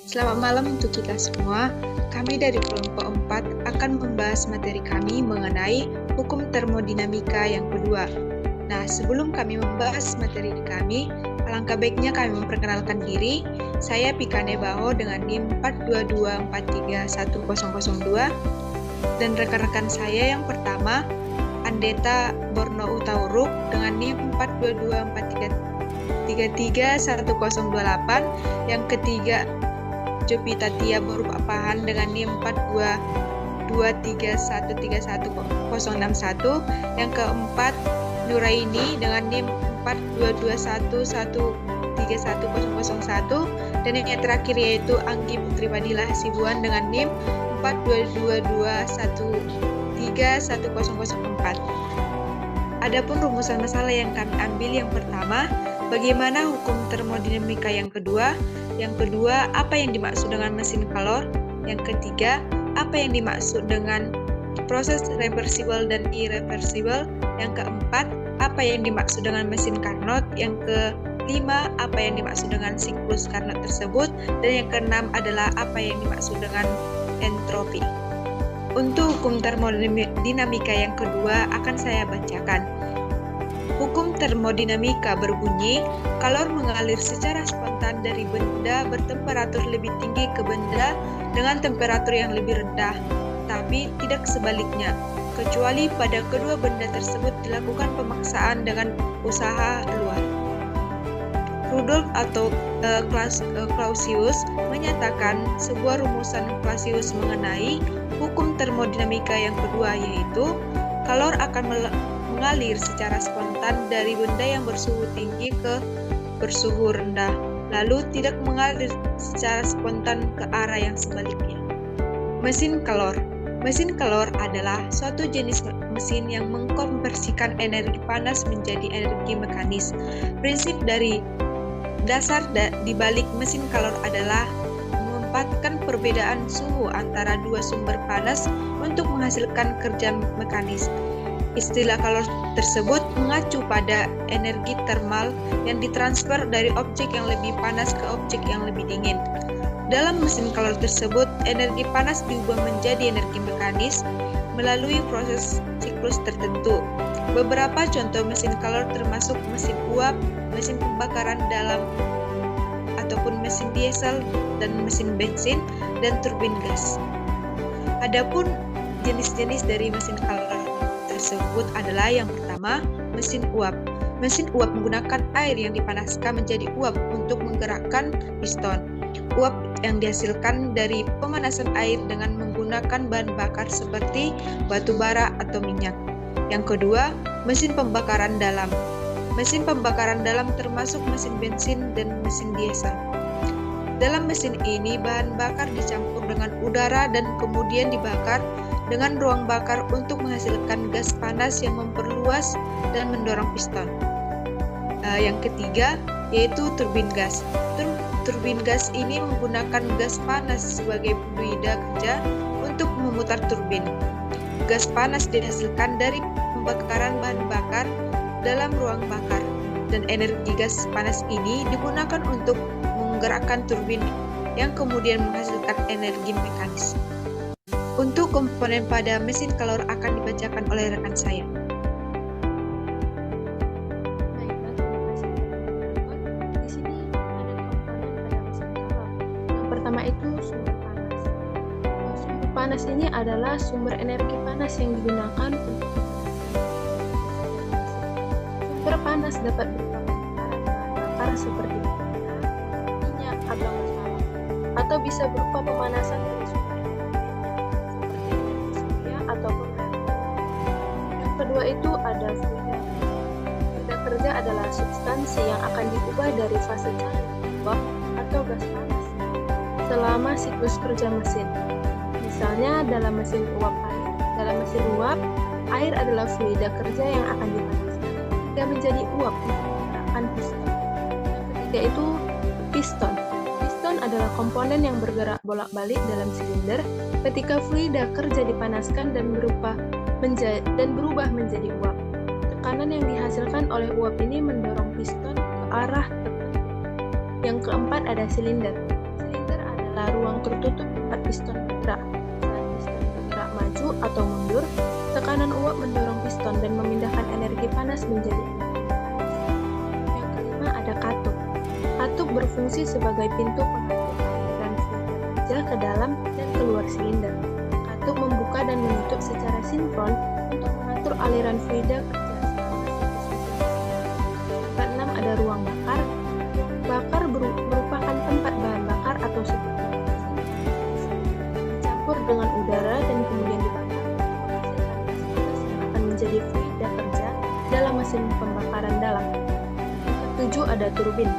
Selamat malam untuk kita semua. Kami dari kelompok 4 akan membahas materi kami mengenai hukum termodinamika yang kedua. Nah, sebelum kami membahas materi kami, alangkah baiknya kami memperkenalkan diri. Saya Pikane Baho dengan NIM 422431002 dan rekan-rekan saya yang pertama Andeta Borno Utauruk dengan NIM 422431028, yang ketiga Jupita Tia Borup Apahan dengan NIM 42231311061, yang keempat Nuraini dengan NIM 42211311001, dan yang terakhir yaitu Anggi Putri Badila Hasibuan dengan NIM 42221311004. Adapun rumusan masalah yang kami ambil, yang pertama, bagaimana hukum termodinamika yang kedua? Yang kedua, apa yang dimaksud dengan mesin Calor? Yang ketiga, apa yang dimaksud dengan proses reversible dan irreversible? Yang keempat, apa yang dimaksud dengan mesin Carnot? Yang kelima, apa yang dimaksud dengan siklus Carnot tersebut? Dan yang keenam adalah apa yang dimaksud dengan entropi. Untuk hukum termodinamika yang kedua akan saya bacakan. Hukum termodinamika berbunyi, kalor mengalir secara spontan dari benda bertemperatur lebih tinggi ke benda dengan temperatur yang lebih rendah, tapi tidak sebaliknya, kecuali pada kedua benda tersebut dilakukan pemaksaan dengan usaha luar. Rudolf atau Clausius menyatakan sebuah rumusan Clausius mengenai hukum termodinamika yang kedua, yaitu kalor akan mengalir secara spontan dari benda yang bersuhu tinggi ke bersuhu rendah, lalu tidak mengalir secara spontan ke arah yang sebaliknya. Mesin Calor. Mesin Calor adalah suatu jenis mesin yang mengkonversikan energi panas menjadi energi mekanis. Prinsip dari dasar di balik mesin Calor adalah menempatkan perbedaan suhu antara dua sumber panas untuk menghasilkan kerja mekanis. Istilah kalor tersebut mengacu pada energi termal yang ditransfer dari objek yang lebih panas ke objek yang lebih dingin. Dalam mesin kalor tersebut, energi panas diubah menjadi energi mekanis melalui proses siklus tertentu. Beberapa contoh mesin kalor termasuk mesin uap, mesin pembakaran dalam ataupun mesin diesel dan mesin bensin, dan turbin gas. Adapun jenis-jenis dari mesin kalor tersebut adalah yang pertama, mesin uap. Mesin uap menggunakan air yang dipanaskan menjadi uap untuk menggerakkan piston. Uap yang dihasilkan dari pemanasan air dengan menggunakan bahan bakar seperti batu bara atau minyak. Yang kedua, mesin pembakaran dalam. Mesin pembakaran dalam termasuk mesin bensin dan mesin diesel. Dalam mesin ini, bahan bakar dicampur dengan udara dan kemudian dibakar dengan ruang bakar untuk menghasilkan gas panas yang memperluas dan mendorong piston. Yang ketiga, yaitu turbin gas. Turbin gas ini menggunakan gas panas sebagai fluida kerja untuk memutar turbin. Gas panas dihasilkan dari pembakaran bahan bakar dalam ruang bakar, dan energi gas panas ini digunakan untuk menggerakkan turbin yang kemudian menghasilkan energi mekanis. Untuk komponen pada mesin kalor akan dibacakan oleh rekan saya. Baiklah, terima kasih. Di sini ada komponen pada mesin kalor. Yang pertama itu sumber panas. Sumber panas ini adalah sumber energi panas yang digunakan untuk sumber panas dapat berupa pembakaran bahan bakar seperti minyak atau gas alam, atau bisa berupa pemanasan dari sumber ataupun reaktor. Yang kedua itu ada fluida. Fluida kerja adalah substansi yang akan diubah dari fase cair uap atau gas panas selama siklus kerja mesin. Misalnya dalam mesin uap air adalah fluida kerja yang akan dipanaskan hingga menjadi uap untuk menggerakkan piston. Yang ketiga itu piston. Piston adalah komponen yang bergerak bolak-balik dalam silinder ketika fluida kerja dipanaskan dan berubah menjadi uap. Tekanan yang dihasilkan oleh uap ini mendorong piston ke arah tertentu. Yang keempat ada silinder. Silinder adalah piston bergerak. Saat piston bergerak maju atau mundur, tekanan uap mendorong piston dan memindahkan energi panas menjadi energi mekanis. Yang kelima ada katup. Katup berfungsi sebagai pintu pengatur aliran fluida kerja ke dalam dan keluar silinder. Katup membuka dan menutup secara sinkron untuk mengatur aliran fluida kerja selama siklus mesin. Yang keenam ada ruang bakar. Bakar merupakan tempat bahan bakar atau sebutan dicampur dengan udara dan kemudian dibakar menghasilkan gas panas yang akan menjadi fluida kerja dalam mesin pembakaran dalam. Yang ketujuh ada turbin.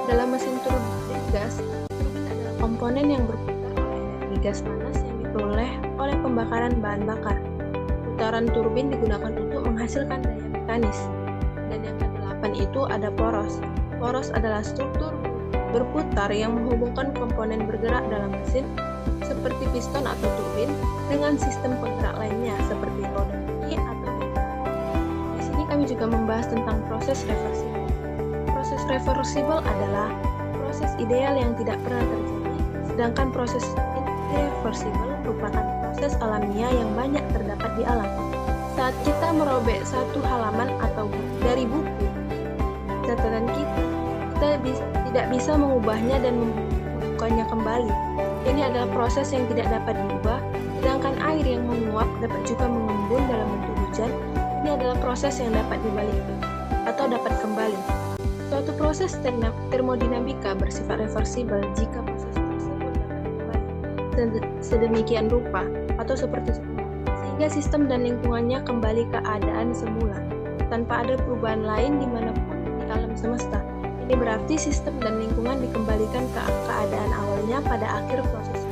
Dalam mesin turbin gas, turbin adalah komponen yang berputar oleh energi gas panas yang diperoleh oleh pembakaran bahan bakar. Putaran turbin digunakan untuk menghasilkan daya mekanis. Dan yang kedelapan itu ada poros. Poros adalah struktur berputar yang menghubungkan komponen bergerak dalam mesin seperti piston atau turbin dengan sistem penggerak lainnya seperti roda gigi atau bengkel. Di sini kami juga membahas tentang proses reversibel. Proses reversibel adalah proses ideal yang tidak pernah terjadi, sedangkan proses irreversibel merupakan proses alamiah yang banyak terdapat di alam. Saat kita merobek satu halaman atau dari buku catatan kita tidak bisa mengubahnya dan membukanya kembali. Ini adalah proses yang tidak dapat diubah, sedangkan air yang menguap dapat juga mengembun dalam bentuk hujan. Ini adalah proses yang dapat dibalikkan atau dapat kembali. Suatu proses termodinamika bersifat reversibel jika proses tersebut dapat kembali sedemikian rupa atau seperti semula, sehingga sistem dan lingkungannya kembali ke keadaan semula, tanpa ada perubahan lain dimanapun di alam semesta. Ini berarti sistem dan lingkungan dikembalikan ke keadaan awalnya pada akhir proses.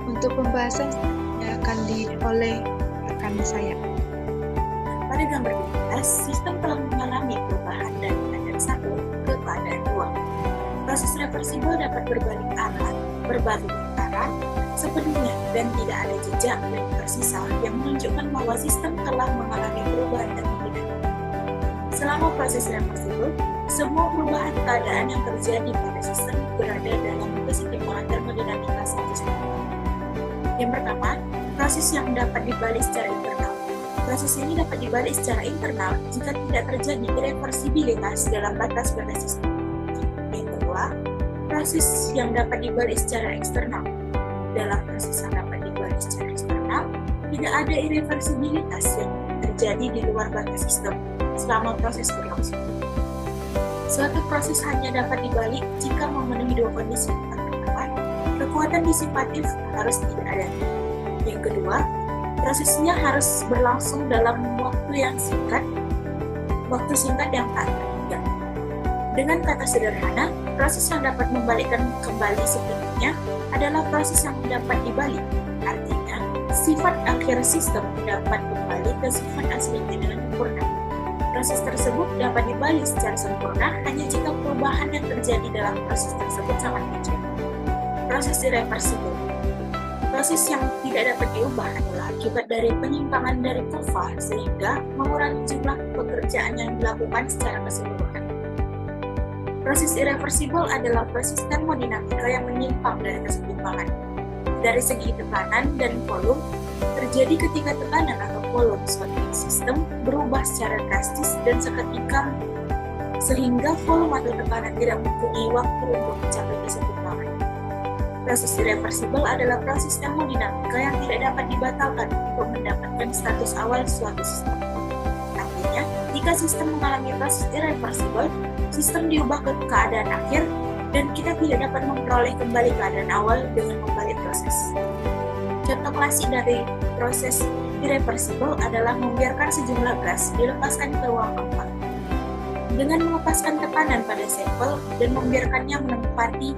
Untuk pembahasan yang akan oleh rekan saya. Pada gambar di atas, sistem telah mengalami perubahan dari keadaan 1 ke keadaan 2. Proses reversibel dapat berbalik arah sepenuhnya dan tidak ada jejak yang tersisa yang menunjukkan bahwa sistem telah mengalami perubahan termodinamika. Selama proses reversibel, semua perubahan keadaan yang terjadi pada sistem berada dalam keseimbangan termodinamika satu sama. Yang pertama, proses yang dapat dibalik secara internal. Proses ini dapat dibalik secara internal jika tidak terjadi irreversibilitas dalam batas-batas sistem. Yang kedua, proses yang dapat dibalik secara eksternal. Dalam proses yang dapat dibalik secara eksternal, tidak ada irreversibilitas yang terjadi di luar batas sistem selama proses berlangsung. Suatu proses hanya dapat dibalik jika memenuhi dua kondisi. Yang pertama, kekuatan disipatif harus tidak ada. Yang kedua, prosesnya harus berlangsung dalam waktu singkat yang tak terhingga. Dengan kata sederhana, proses yang dapat membalikkan kembali sepenuhnya adalah proses yang dapat dibalik. Artinya, sifat akhir sistem dapat kembali ke sifat aslinya dengan sempurna. Proses tersebut dapat dibalik secara sempurna hanya jika perubahan yang terjadi dalam proses tersebut sangat kecil. Proses irreversibel. Proses yang tidak dapat diubah adalah akibat dari penyimpangan dari kurva sehingga mengurangi jumlah pekerjaan yang dilakukan secara keseluruhan. Proses irreversibel adalah proses termodinamika yang menyimpang dari keseimbangan. Dari segi tekanan dan volume, terjadi ketika tekanan atau volume suatu sistem berubah secara drastis dan seketika sehingga volume atau tekanan tidak mempunyai waktu untuk mencapai keseimbangan. Proses irreversibel adalah proses termodinamika yang tidak dapat dibatalkan untuk mendapatkan status awal suatu sistem. Artinya, jika sistem mengalami proses irreversibel, sistem diubah ke keadaan akhir dan kita tidak dapat memperoleh kembali keadaan awal dengan membalik proses. Contoh klasik dari proses irreversibel adalah membiarkan sejumlah gas dilepaskan ke ruang hampa. Dengan melepaskan tekanan pada sampel dan membiarkannya menempati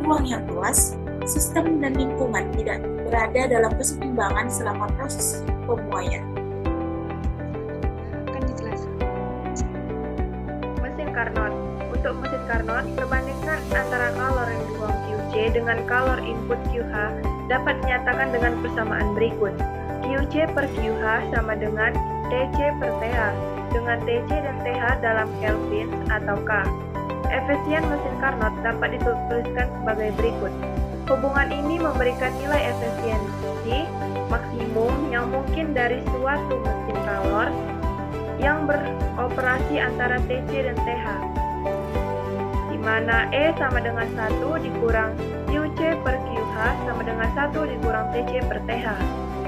ruang yang luas, sistem dan lingkungan tidak berada dalam keseimbangan selama proses pemuaian. Akan dijelaskan. Mesin Carnot. Untuk mesin Carnot, perbandingan antara kalor yang dibuang QC dengan kalor input QH dapat dinyatakan dengan persamaan berikut. QC per QH sama dengan TC per TH, dengan TC dan TH dalam Kelvin atau K. Efisien mesin Carnot dapat dituliskan sebagai berikut. Hubungan ini memberikan nilai efisiensi maksimum yang mungkin dari suatu mesin kalor yang beroperasi antara TC dan TH, di mana E sama dengan 1 dikurang QC per QH sama dengan 1 dikurang TC per TH.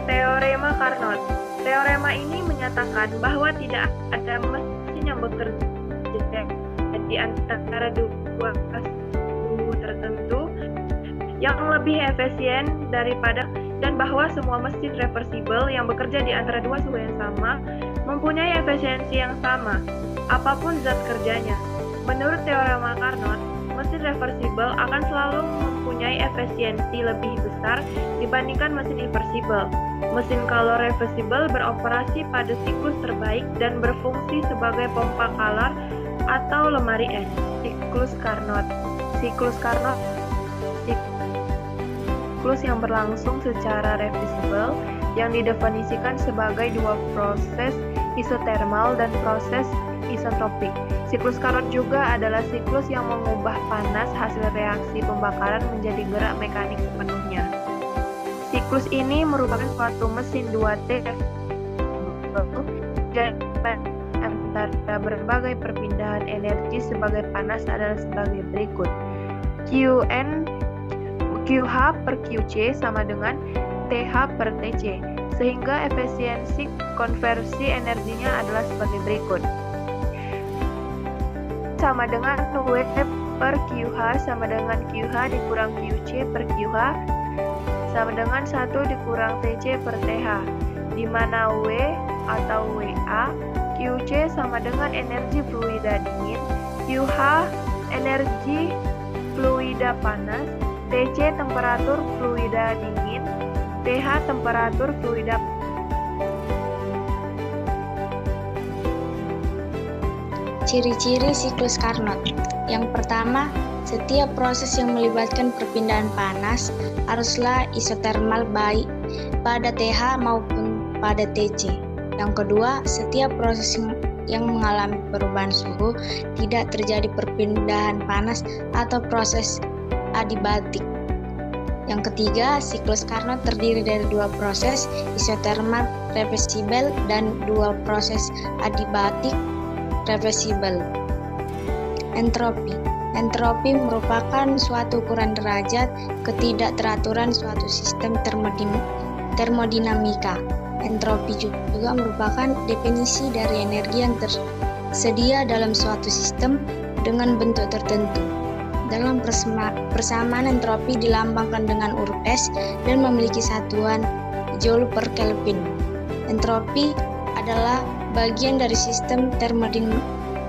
Teorema Carnot. Teorema ini menyatakan bahwa tidak ada mesin yang bekerja di antara dua suhu tertentu yang lebih efisien daripada, dan bahwa semua mesin reversibel yang bekerja di antara dua suhu yang sama mempunyai efisiensi yang sama, apapun zat kerjanya. Menurut teorema Carnot, mesin reversibel akan selalu mempunyai efisiensi lebih besar dibandingkan mesin irreversibel. Mesin kalor reversibel beroperasi pada siklus terbaik dan berfungsi sebagai pompa kalor atau lemari es. Siklus Carnot. Siklus Carnot siklus yang berlangsung secara reversibel yang didefinisikan sebagai dua proses isotermal dan proses isotropik. Siklus Carnot juga adalah siklus yang mengubah panas hasil reaksi pembakaran menjadi gerak mekanik sepenuhnya. Siklus ini merupakan suatu mesin 2T dan antara berbagai perpindahan energi sebagai panas adalah sebagai berikut. QH per QC sama dengan TH per TC, sehingga efisiensi konversi energinya adalah sebagai berikut. Sama dengan W per QH sama dengan QH dikurang QC per QH sama dengan 1 dikurang TC per TH, di mana W atau WA, QC sama dengan energi fluida dingin, QH energi fluida panas, TC temperatur fluida dingin, TH temperatur fluida. Ciri-ciri siklus Carnot. Yang pertama, setiap proses yang melibatkan perpindahan panas haruslah isotermal baik pada TH maupun pada TC. Yang kedua, setiap proses yang mengalami perubahan suhu tidak terjadi perpindahan panas atau proses adiabatik. Yang ketiga, siklus Carnot terdiri dari dua proses isotermal reversibel dan dua proses adiabatik reversibel. Entropi. Entropi merupakan suatu ukuran derajat ketidakteraturan suatu sistem termodinamika. Entropi juga merupakan definisi dari energi yang tersedia dalam suatu sistem dengan bentuk tertentu. Dalam persamaan entropi dilambangkan dengan huruf S dan memiliki satuan Joule per Kelvin. Entropi adalah bagian dari sistem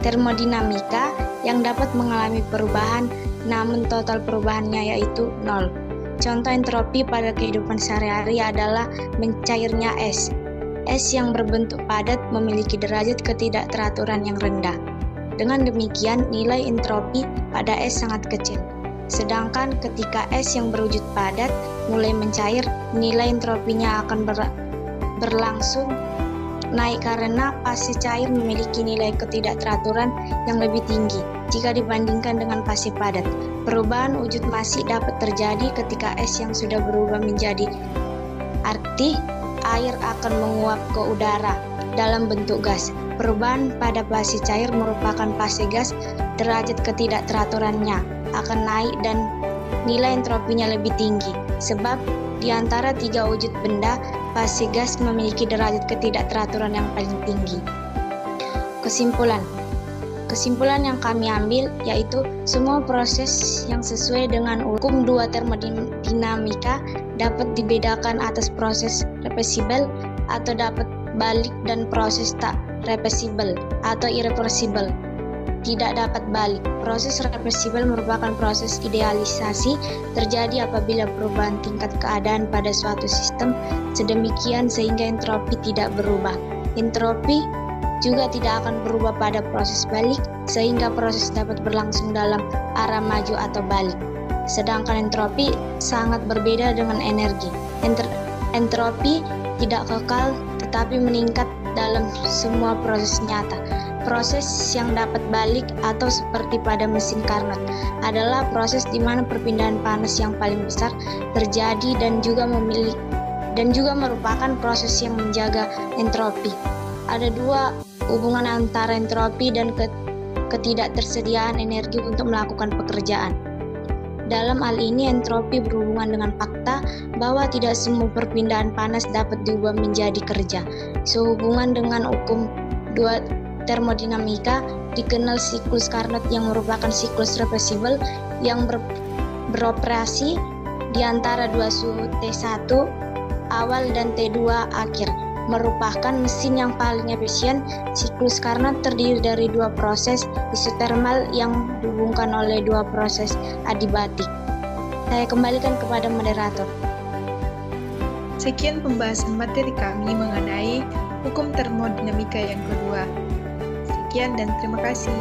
termodinamika yang dapat mengalami perubahan, namun total perubahannya yaitu 0. Contoh entropi pada kehidupan sehari-hari adalah mencairnya es. Es yang berbentuk padat memiliki derajat ketidakteraturan yang rendah. Dengan demikian, nilai entropi pada es sangat kecil. Sedangkan ketika es yang berwujud padat mulai mencair, nilai entropinya akan berlangsung naik karena fase cair memiliki nilai ketidakteraturan yang lebih tinggi jika dibandingkan dengan fase padat. Perubahan wujud masih dapat terjadi ketika es yang sudah berubah menjadi arti air akan menguap ke udara dalam bentuk gas. Perubahan pada fase cair merupakan fase gas, derajat ketidakteraturannya akan naik dan nilai entropinya lebih tinggi. Sebab di antara tiga wujud benda, fase gas memiliki derajat ketidakteraturan yang paling tinggi. Kesimpulan yang kami ambil yaitu semua proses yang sesuai dengan hukum 2 termodinamika dapat dibedakan atas proses reversibel atau dapat balik dan proses tak reversibel atau irreversibel tidak dapat balik. Proses reversibel merupakan proses idealisasi terjadi apabila perubahan tingkat keadaan pada suatu sistem sedemikian sehingga entropi tidak berubah. Entropi juga tidak akan berubah pada proses balik sehingga proses dapat berlangsung dalam arah maju atau balik. Sedangkan entropi sangat berbeda dengan energi. Entropi tidak kekal tetapi meningkat dalam semua proses nyata. Proses yang dapat balik atau seperti pada mesin Carnot adalah proses di mana perpindahan panas yang paling besar terjadi dan juga merupakan proses yang menjaga entropi. Ada dua hubungan antara entropi dan ketidaktersediaan energi untuk melakukan pekerjaan. Dalam hal ini, entropi berhubungan dengan fakta bahwa tidak semua perpindahan panas dapat diubah menjadi kerja. Sehubungan dengan hukum 2 termodinamika, dikenal siklus Carnot yang merupakan siklus reversibel yang beroperasi di antara dua suhu T1 awal dan T2 akhir, merupakan mesin yang paling efisien. Siklus Carnot terdiri dari dua proses isotermal yang dihubungkan oleh dua proses adiabatik. Saya kembalikan kepada moderator. Sekian pembahasan materi kami mengenai hukum termodinamika yang kedua. Sekian dan terima kasih.